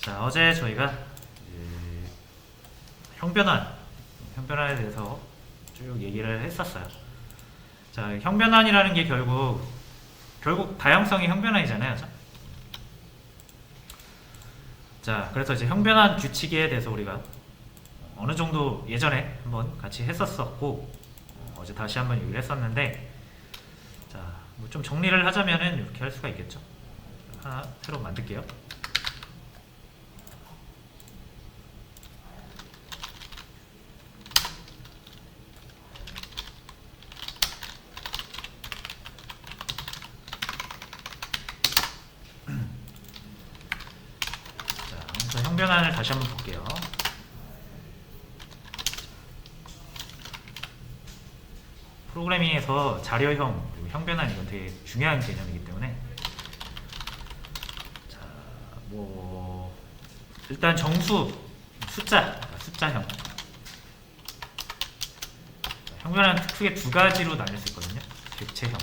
자, 어제 저희가 이제 형변환에 대해서 쭉 얘기를 했었어요. 자, 형변환이라는 게 결국 다양성의 형변환이잖아요. 자, 그래서 이제 형변환 규칙에 대해서 우리가 어느 정도 예전에 한번 같이 했었었고, 어제 다시 한번 얘기를 했었는데, 자, 뭐 좀 정리를 하자면은 이렇게 할 수가 있겠죠. 하나 새로 만들게요. 자, 그래서 형변환을 다시 한번 볼게요. 프로그래밍에서 자료형 그리고 형변환 이건 되게 중요한 개념이기 때문에, 자, 뭐 일단 숫자형 형변환은 크게 두 가지로 나뉠 수 있거든요. 객체형.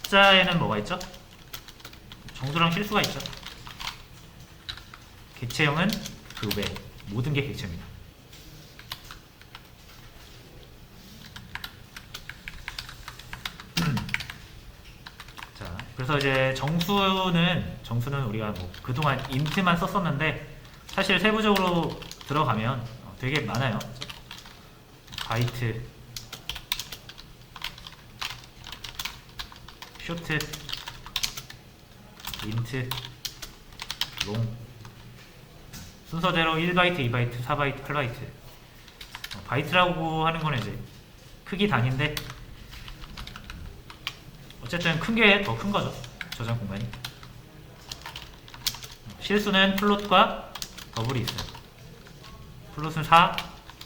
숫자에는 뭐가 있죠? 정수랑 실수가 있죠. 객체형은 그 외 모든 게 객체입니다. 자, 그래서 이제 정수는 우리가 뭐 그동안 int만 썼었는데, 사실 세부적으로 들어가면 되게 많아요. 바이트, 쇼트, int, 롱, 순서대로 1바이트, 2바이트, 4바이트, 8바이트. 바이트라고 하는 거는 이제 크기 단위인데, 어쨌든 큰 게 더 큰 거죠. 저장 공간이. 실수는 플롯과 더블이 있어요. 플롯은 4,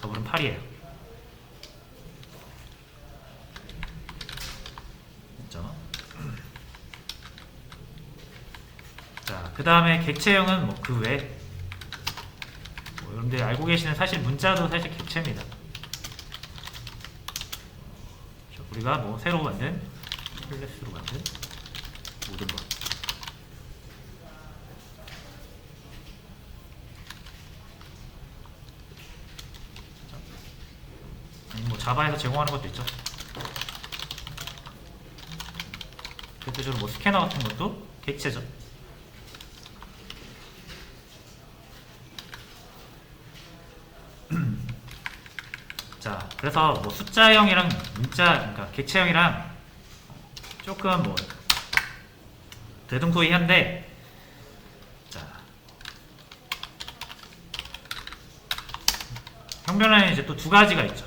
더블은 8이에요. 됐죠? 자, 그 다음에 객체형은 뭐 그 외. 여러분들 알고 계시는 사실 문자도 사실 객체입니다. 우리가 뭐 새로 만든 클래스로 만든 모든 것. 아니 뭐 자바에서 제공하는 것도 있죠. 대표적으로 뭐 스캐너 같은 것도 객체죠. 자, 그래서 뭐 숫자형이랑 그러니까 객체형이랑 조금 뭐 대등소이한데, 자, 형변환이 이제 또 두 가지가 있죠.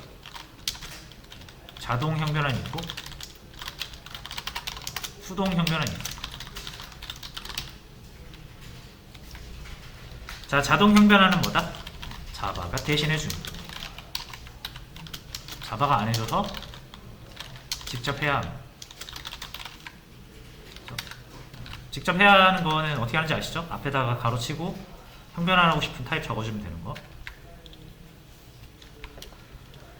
자동 형변환이 있고 수동 형변환이 있고. 자, 자동 형변환은 뭐다? 자바가 대신해 줍니다. 자바가 안 해줘서 직접 해야 합니다. 직접 해야 하는 거는 어떻게 하는지 아시죠? 앞에다가 가로치고 형변환하고 싶은 타입 적어주면 되는 거.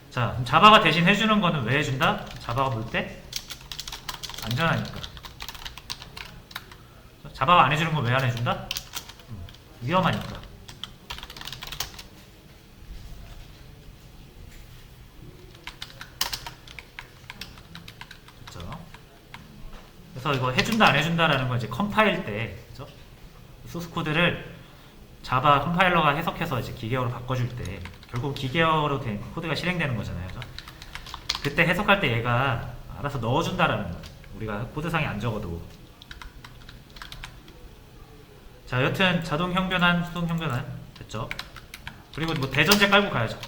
자, 그럼 자바가 대신 해주는 거는 왜 해준다? 자바가 볼 때 안전하니까. 자바가 안 해주는 건 왜 안 해준다? 위험하니까. 그래서 이거 해준다 안 해준다라는 건 이제 컴파일 때, 그죠? 소스 코드를 자바 컴파일러가 해석해서 이제 기계어로 바꿔줄 때 결국 기계어로 된 코드가 실행되는 거잖아요, 그죠? 그때 해석할 때 얘가 알아서 넣어준다라는 거예요. 우리가 코드상에 안 적어도. 자, 여튼 자동 형변환, 수동 형변환 됐죠? 그리고 뭐 대전제 깔고 가야죠.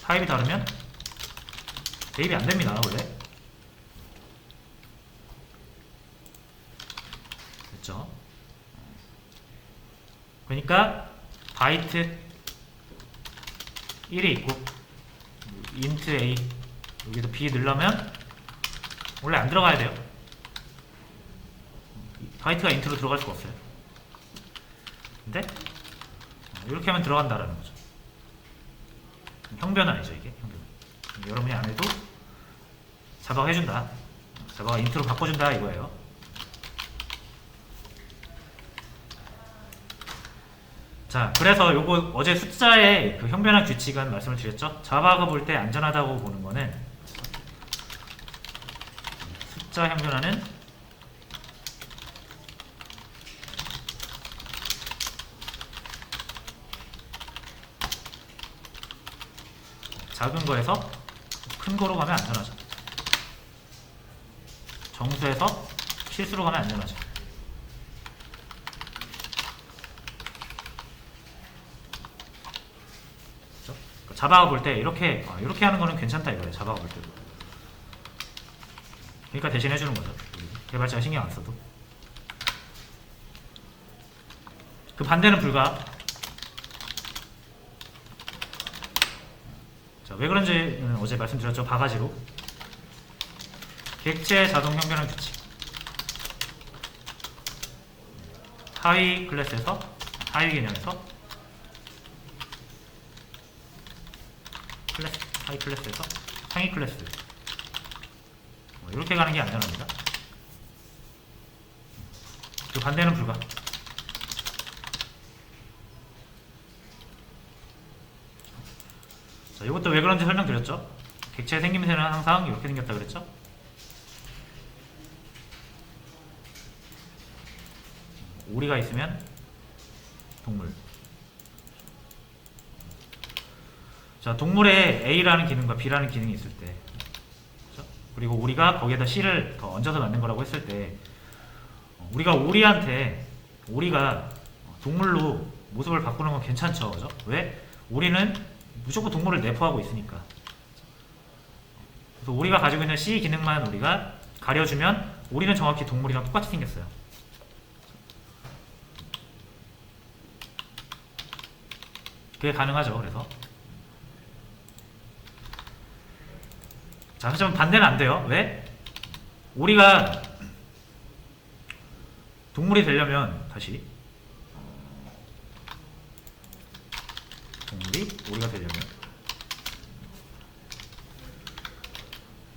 타입이 다르면 대입이 안 됩니다, 원래. 됐죠? 그러니까 바이트 1이 있고 int a 여기도 b 넣으려면 원래 안 들어가야 돼요. 바이트가 int로 들어갈 수가 없어요. 근데 이렇게 하면 들어간다라는 거죠. 형변환이죠, 이게. 형변환. 여러분이 안 해도 자바가 해준다. 자바가 인트로 바꿔준다 이거예요. 자, 그래서 요거 어제 숫자의 그 형변화 규칙은 말씀을 드렸죠. 자바가 볼 때 안전하다고 보는 거는 숫자 형변화는 작은 거에서 큰 거로 가면 안전하죠. 정수에서 실수로 가면 안전하죠. 그렇죠? 자바가 볼 때 이렇게 하는 거는 괜찮다 이거예요. 자바가 볼 때도. 그러니까 대신 해주는 거죠. 개발자가 신경 안 써도. 그 반대는 불가. 자, 왜 그런지는 어제 말씀드렸죠. 바가지로. 객체 자동 형변화 규칙. 하위 클래스에서, 하위 개념에서 클래스, 하위 클래스에서 상위 클래스. 이렇게 가는 게 안전합니다. 그 반대는 불가. 자, 이것도 왜 그런지 설명드렸죠. 객체 생김새는 항상 이렇게 생겼다 그랬죠. 오리가 있으면 동물. 자, 동물에 A라는 기능과 B라는 기능이 있을 때, 그렇죠? 그리고 우리가 거기에다 C를 더 얹어서 만든 거라고 했을 때, 우리가 오리가 동물로 모습을 바꾸는 건 괜찮죠, 그죠? 왜? 오리는 무조건 동물을 내포하고 있으니까. 그래서 우리가 가지고 있는 C 기능만 우리가 가려주면 오리는 정확히 동물이랑 똑같이 생겼어요. 그게 가능하죠. 그래서 자, 하지만 반대는 안 돼요. 왜? 오리가 동물이 되려면 다시 동물이 오리가 되려면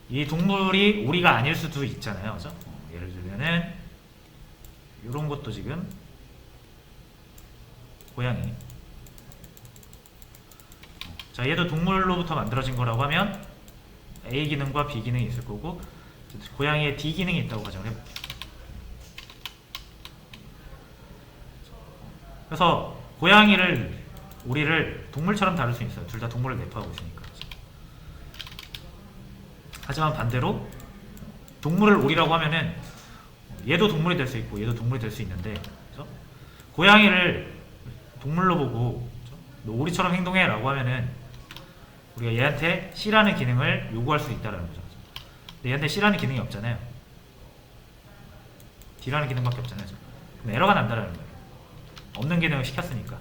이 동물이 오리가 아닐 수도 있잖아요. 그죠? 예를 들면은 이런 것도 지금 고양이. 자, 얘도 동물로부터 만들어진 거라고 하면 A 기능과 B 기능이 있을 거고 고양이에 D 기능이 있다고 가정을 해볼게요. 그래서 오리를 동물처럼 다룰 수 있어요. 둘 다 동물을 내포하고 있으니까. 하지만 반대로 동물을 오리라고 하면은 얘도 동물이 될 수 있고 얘도 동물이 될 수 있는데, 그렇죠? 고양이를 동물로 보고, 그렇죠? 너 오리처럼 행동해 라고 하면은 우리가 얘한테 C라는 기능을 요구할 수 있다는 거죠. 근데 얘한테 C라는 기능이 없잖아요. D라는 기능밖에 없잖아요. 그럼 에러가 난다는 거예요. 없는 기능을 시켰으니까.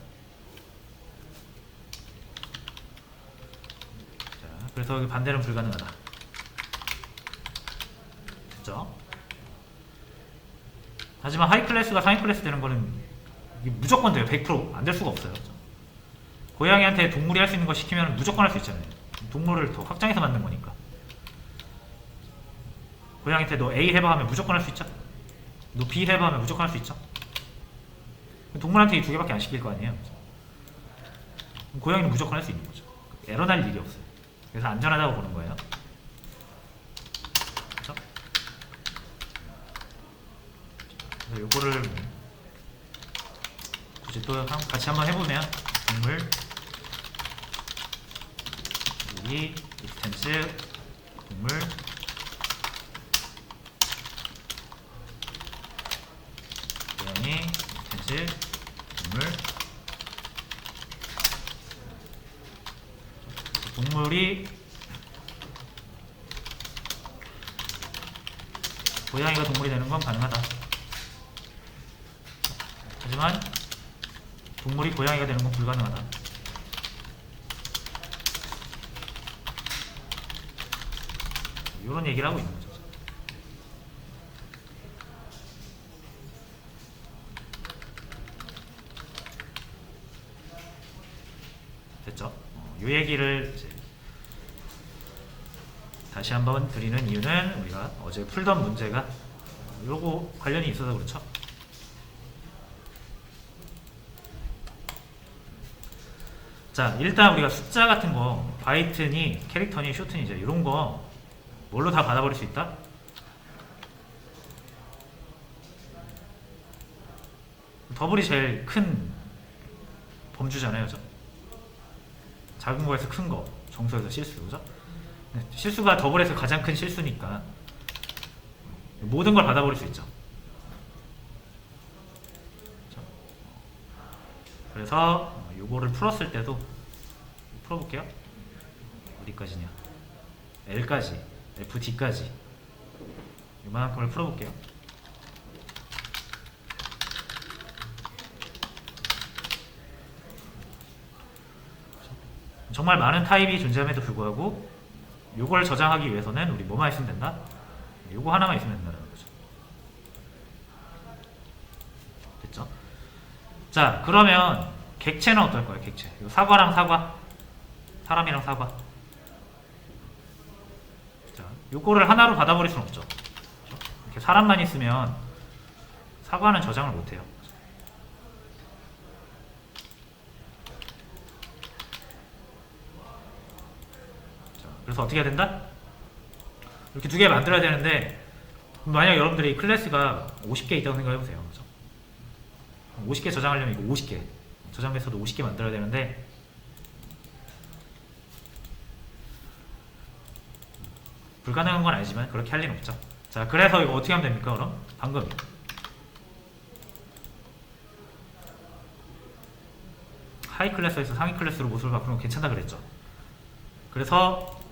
자, 그래서 여기 반대는 불가능하다. 됐죠? 하지만 하이 클래스가 상위 클래스 되는 거는 이게 무조건 돼요. 100% 안 될 수가 없어요. 고양이한테 동물이 할 수 있는 거 시키면 무조건 할 수 있잖아요. 동물을 더 확장해서 만든 거니까. 고양이한테 너 A 해봐 하면 무조건 할 수 있죠. 너 B 해봐 하면 무조건 할 수 있죠. 동물한테 이 두 개밖에 안 시킬 거 아니에요. 고양이는 무조건 할 수 있는 거죠. 에러 날 일이 없어요. 그래서 안전하다고 보는 거예요. 그렇죠? 그래서 요거를 굳이 또 같이 한번 해보면 동물 여기 익스텐스 동물 고양이 익스텐스 동물 동물이 고양이가 동물이 되는 건 가능하다. 하지만 동물이 고양이가 되는 건 불가능하다. 이런 얘기를 하고 있는 거죠. 됐죠? 이 얘기를 이제 다시 한번 드리는 이유는 우리가 어제 풀던 문제가 요거 관련이 있어서 그렇죠. 자, 일단 우리가 숫자 같은 거 바이트니 캐릭터니 쇼트니 이제 이런 거 뭘로 다 받아버릴 수 있다? 더블이 제일 큰 범주잖아요, 그죠? 작은 거에서 큰 거, 정수에서 실수, 그죠? 실수가 더블에서 가장 큰 실수니까 모든 걸 받아버릴 수 있죠. 그래서 요거를 풀었을 때도 풀어볼게요. 어디까지냐? L까지, FD까지 요만큼을 풀어볼게요. 정말 많은 타입이 존재함에도 불구하고 요걸 저장하기 위해서는 우리 뭐만 있으면 된다? 요거 하나만 있으면 된다는 거죠. 됐죠? 자, 그러면 객체는 어떨 거예요? 객체. 사과랑 사과, 사람이랑 사과. 자, 요거를 하나로 받아버릴 수는 없죠. 그렇죠? 이렇게 사람만 있으면 사과는 저장을 못해요. 그래서 어떻게 해야 된다? 이렇게 두 개 만들어야 되는데 만약 여러분들이 클래스가 50개 있다고 생각해보세요. 그렇죠? 50개 저장하려면 이거 50개 저장 메서드 50개 만들어야 되는데 불가능한 건 아니지만 그렇게 할 리는 없죠. 자, 그래서 이거 어떻게 하면 됩니까? 그럼 방금 하이 클래스에서 상위 클래스로 모습을 바꾸는 건 괜찮다 그랬죠. 그래서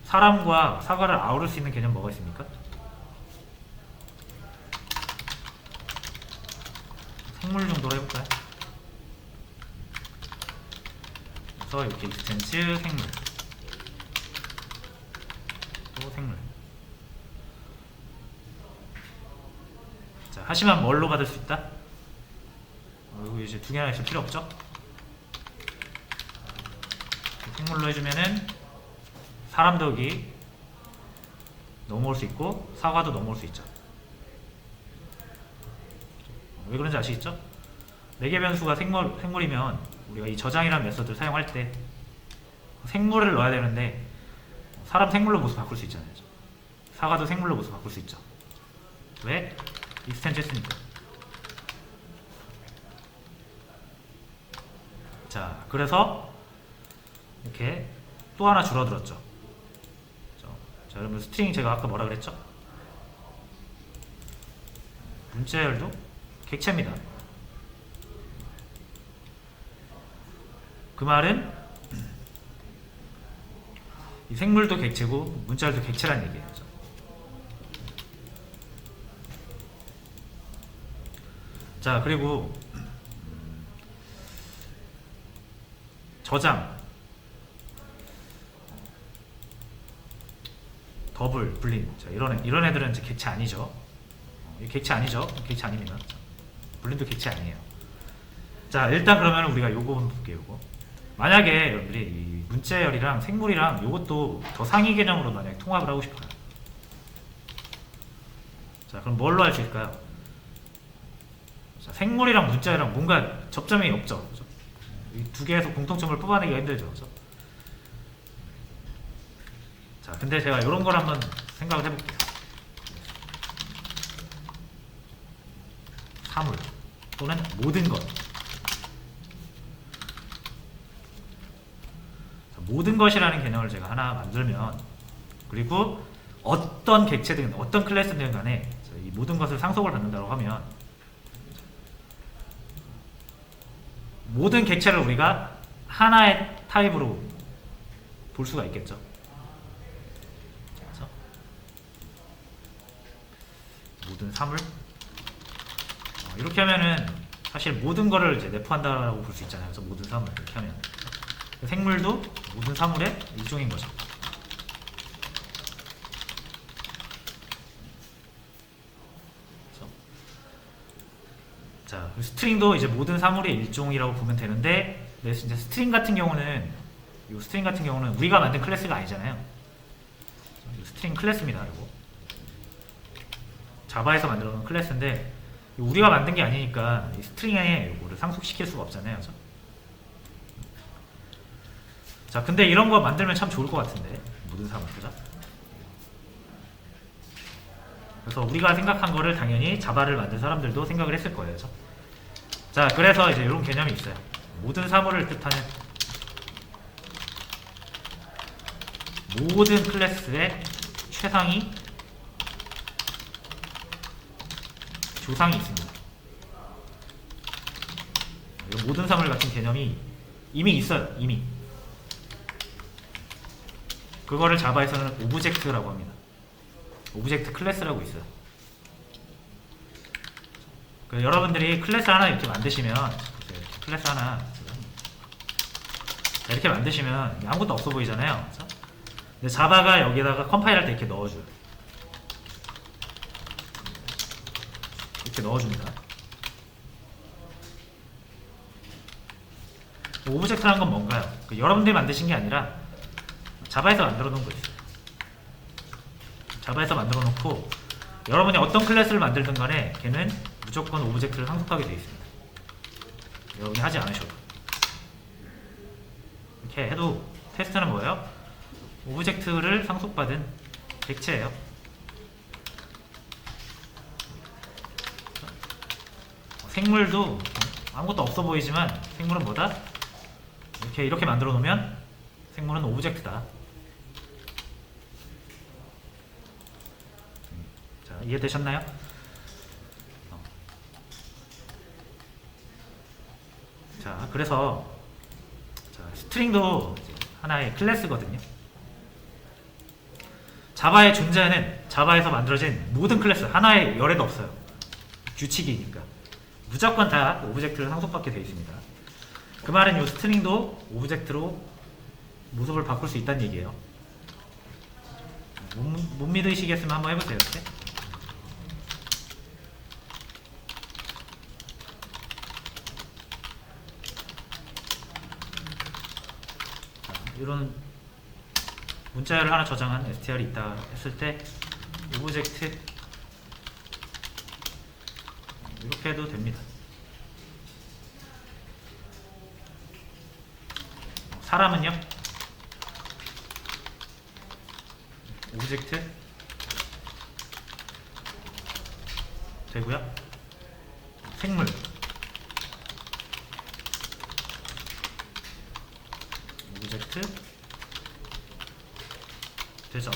사람과 사과를 아우를 수 있는 개념 뭐가 있습니까? 생물 정도로 해볼까요? 그래서 이렇게 익스텐스 생물 또 생물. 자, 하시면 뭘로 받을 수 있다? 이거 이제 두 개나 있을 필요 없죠? 생물로 해주면은 사람도 여기 넘어올 수 있고 사과도 넘어올 수 있죠. 왜 그런지 아시겠죠? 매개 변수가 생물이면 우리가 이 저장이라는 메서드를 사용할 때 생물을 넣어야 되는데 사람 생물로 모습 바꿀 수 있잖아요. 사과도 생물로 모습 바꿀 수 있죠. 왜? 익스텐즈 했으니까. 자, 그래서 이렇게 또 하나 줄어들었죠. 자, 여러분 스트링 제가 아까 뭐라 그랬죠? 문자열도 객체입니다. 그 말은 이 생물도 객체고 문자열도 객체란 얘기예요. 자, 그리고 저장 더블, 불린. 자, 이런 애들은 이제 객체 아니죠. 객체 아니죠. 객체 아닙니다. 불린도 객체 아니에요. 자, 일단 그러면 우리가 요거 한번 볼게요. 요거. 만약에 여러분들이 이 문자열이랑 생물이랑 요것도 더 상위 개념으로 만약에 통합을 하고 싶어요. 자, 그럼 뭘로 할 수 있을까요? 자, 생물이랑 문자열이랑 뭔가 접점이 없죠. 그렇죠? 이 두 개에서 공통점을 뽑아내기가 힘들죠. 그렇죠? 자, 근데 제가 이런 걸 한번 생각을 해볼게요. 사물 또는 모든 것. 자, 모든 것이라는 개념을 제가 하나 만들면 그리고 어떤 객체든 어떤 클래스든 간에 이 모든 것을 상속을 받는다고 하면 모든 객체를 우리가 하나의 타입으로 볼 수가 있겠죠. 그래서 모든 사물 이렇게 하면은 사실 모든 거를 이제 내포한다라고 볼 수 있잖아요. 그래서 모든 사물 이렇게 하면 생물도 모든 사물의 일종인 거죠. 자, 스트링도 이제 모든 사물의 일종이라고 보면 되는데, 이제 스트링 같은 경우는 우리가 만든 클래스가 아니잖아요. 스트링 클래스입니다. 이거 자바에서 만들어 놓은 클래스인데 우리가 만든 게 아니니까 이 스트링에 이거를 상속시킬 수가 없잖아요. 그죠? 자, 근데 이런 거 만들면 참 좋을 것 같은데 모든 사람들자. 그래서 우리가 생각한 거를 당연히 자바를 만든 사람들도 생각을 했을 거예요. 그죠? 자, 그래서 이제 이런 개념이 있어요. 모든 사물을 뜻하는 모든 클래스의 최상위 조상이 있습니다. 이런 모든 사물 같은 개념이 이미 있어요. 이미. 그거를 자바에서는 오브젝트라고 합니다. 오브젝트 클래스라고 있어요. 여러분들이 클래스 하나 이렇게 만드시면 클래스 하나 이렇게 만드시면 아무것도 없어 보이잖아요. 그렇죠? 근데 자바가 여기다가 컴파일할 때 이렇게 넣어줘요. 이렇게 넣어줍니다. 오브젝트라는 건 뭔가요? 여러분들이 만드신 게 아니라 자바에서 만들어 놓은 거 있어요. 자바에서 만들어 놓고 여러분이 어떤 클래스를 만들든 간에 걔는 무조건 오브젝트를 상속하게 되어 있습니다. 여러분이 하지 않으셔도. 이렇게 해도 테스트는 뭐예요? 오브젝트를 상속받은 객체예요. 생물도 아무것도 없어 보이지만 생물은 뭐다? 이렇게 만들어 놓으면 생물은 오브젝트다. 자, 이해되셨나요? 자, 그래서 스트링도 하나의 클래스거든요. 자바의 존재는 자바에서 만들어진 모든 클래스 하나의 열에도 없어요. 규칙이니까 무조건 다 오브젝트를 상속받게 되어 있습니다. 그 말은 이 스트링도 오브젝트로 모습을 바꿀 수 있다는 얘기예요. 못 믿으시겠으면 한번 해보세요. 이렇게. 이런 문자열을 하나 저장한 str이 있다 했을 때 오브젝트 이렇게 해도 됩니다. 사람은요? 오브젝트 되고요. 생물 오브젝트 되죠.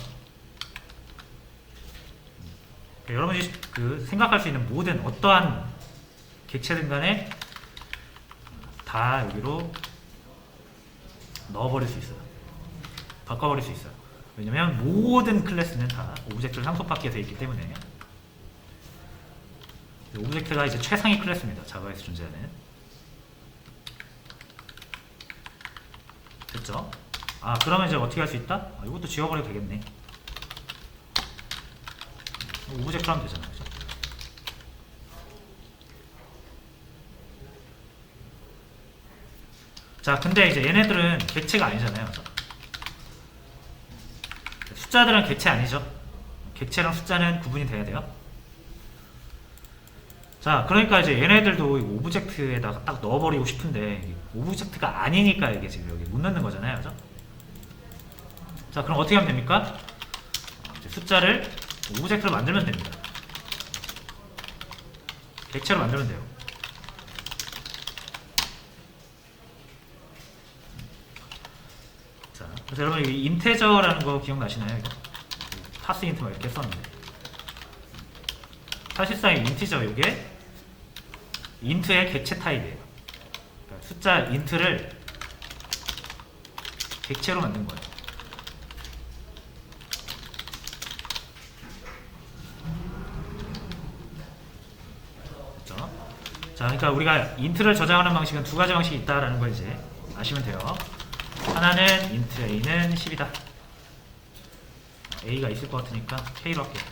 여러분이 생각할 수 있는 모든 어떠한 객체든 간에 다 여기로 넣어버릴 수 있어요. 바꿔버릴 수 있어요. 왜냐면 모든 클래스는 다 오브젝트를 상속받게 되어 있기 때문에. 오브젝트가 이제 최상위 클래스입니다. 자바에서 존재하는. 됐죠? 그러면 이제 어떻게 할 수 있다? 이것도 지워버려도 되겠네. 오브젝트로 하면 되잖아요. 그죠? 자, 근데 이제 얘네들은 객체가 아니잖아요. 그죠? 숫자들은 객체 아니죠. 객체랑 숫자는 구분이 돼야 돼요. 자, 그러니까 이제 얘네들도 오브젝트에다가 딱 넣어버리고 싶은데 오브젝트가 아니니까 이게 지금 여기 못 넣는 거잖아요. 그죠? 자, 그럼 어떻게 하면 됩니까? 숫자를 오브젝트로 만들면 됩니다. 객체로 만들면 돼요. 자, 그래서 여러분 이 인테저라는 거 기억나시나요? 이거? 파스 인트 막 이렇게 썼는데 사실상 인티저 이게 인트의 객체 타입이에요. 그러니까 숫자 인트를 객체로 만든 거예요. 자, 그러니까 우리가 인트를 저장하는 방식은 두 가지 방식이 있다라는 걸 이제 아시면 돼요. 하나는 int a는 10이다. a가 있을 것 같으니까 k로 할게요.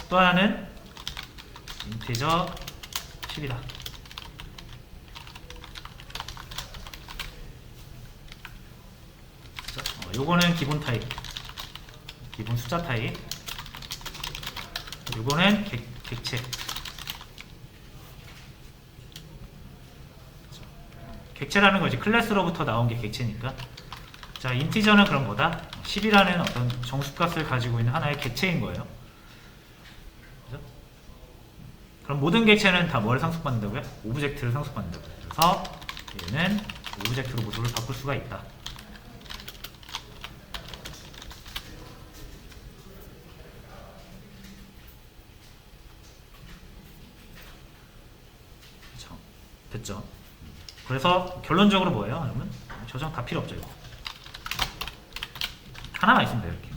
또 하나는 인티저 10이다. 요거는 기본 타입. 기본 숫자 타입. 이거는 객체. 객체라는 거 이제 클래스로부터 나온 게 객체니까. 자, 인티저는 그런 거다. 10이라는 어떤 정수값을 가지고 있는 하나의 객체인 거예요. 그죠? 그럼 모든 객체는 다 뭘 상속받는다고요? 오브젝트를 상속받는다고요. 그래서 얘는 오브젝트로 모습을 바꿀 수가 있다. 그렇죠. 됐죠? 그래서 결론적으로 뭐예요? 여러분? 저장 다 필요 없죠. 이거. 하나만 있으면 돼요. 이렇게.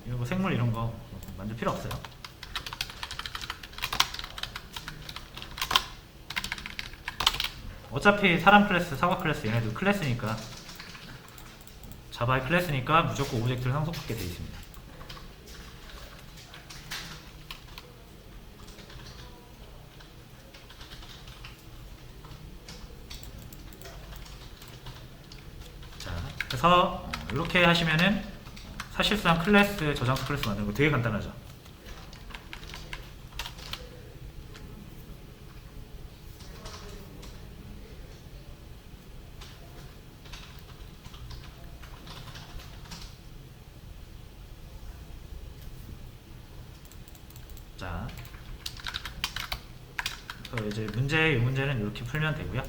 이거 뭐 생물 이런 거 만들 필요 없어요. 어차피 사람 클래스, 사과 클래스 얘네도 클래스니까, 자바의 클래스니까 무조건 오브젝트를 상속받게 되어 있습니다. 자, 그래서 이렇게 하시면은 사실상 클래스, 저장소 클래스 만드는 거 되게 간단하죠. 자, 그래서 이제 이 문제는 이렇게 풀면 되고요.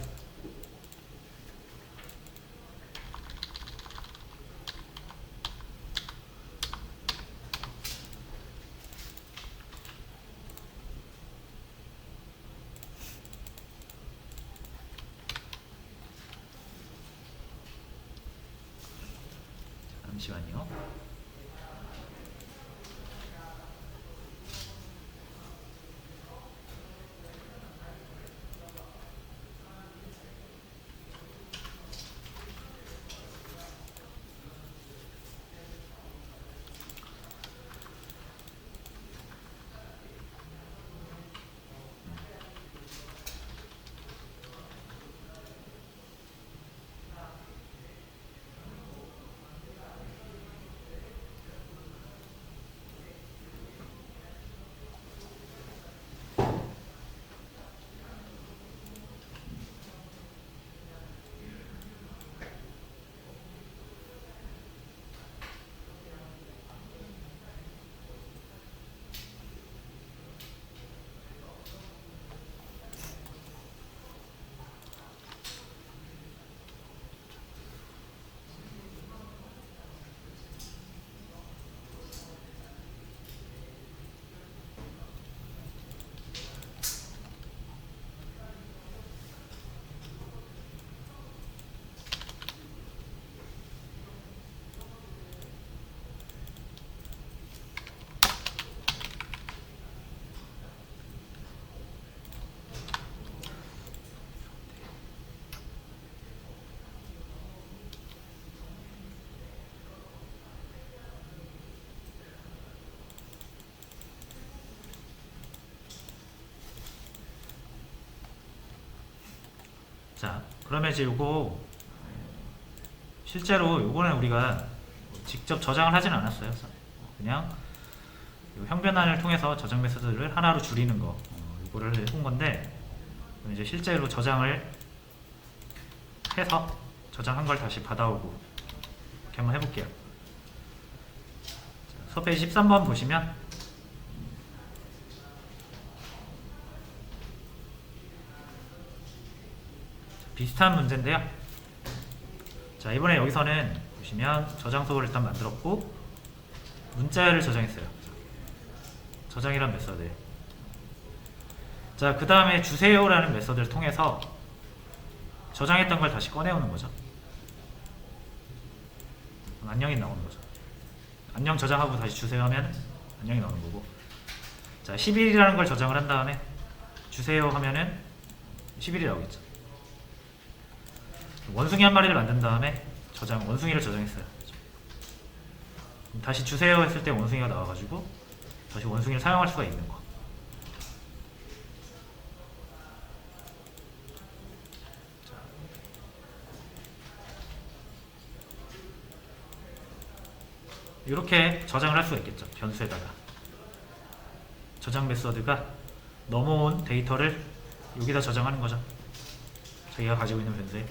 잠시만요. 자, 그러면 이제 요거 실제로 요거는 우리가 직접 저장을 하진 않았어요. 그냥 요 형변환을 통해서 저장 메소드를 하나로 줄이는 거, 요거를 해본 건데, 이제 실제로 저장을 해서 저장한 걸 다시 받아오고 이렇게 한번 해볼게요. 수업 페이지 13번 보시면 비슷한 문제인데요. 자, 이번에 여기서는 보시면 저장소를 일단 만들었고 문자를 저장했어요. 저장이란 메서드. 자, 그 다음에 주세요라는 메서드를 통해서 저장했던 걸 다시 꺼내오는 거죠. 안녕이 나오는 거죠. 안녕 저장하고 다시 주세요 하면 안녕이 나오는 거고. 자, 11이라는 걸 저장을 한 다음에 주세요 하면은 11이 나오겠죠. 원숭이 한 마리를 만든 다음에 원숭이를 저장했어요. 다시 주세요 했을 때 원숭이가 나와가지고 다시 원숭이를 사용할 수가 있는 거. 이렇게 저장을 할 수가 있겠죠. 변수에다가 저장 메서드가 넘어온 데이터를 여기다 저장하는 거죠. 자기가 가지고 있는 변수에.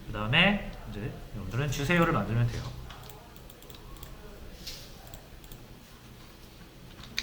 그 다음에 이제 여러분들은 주세요를 만들면 돼요.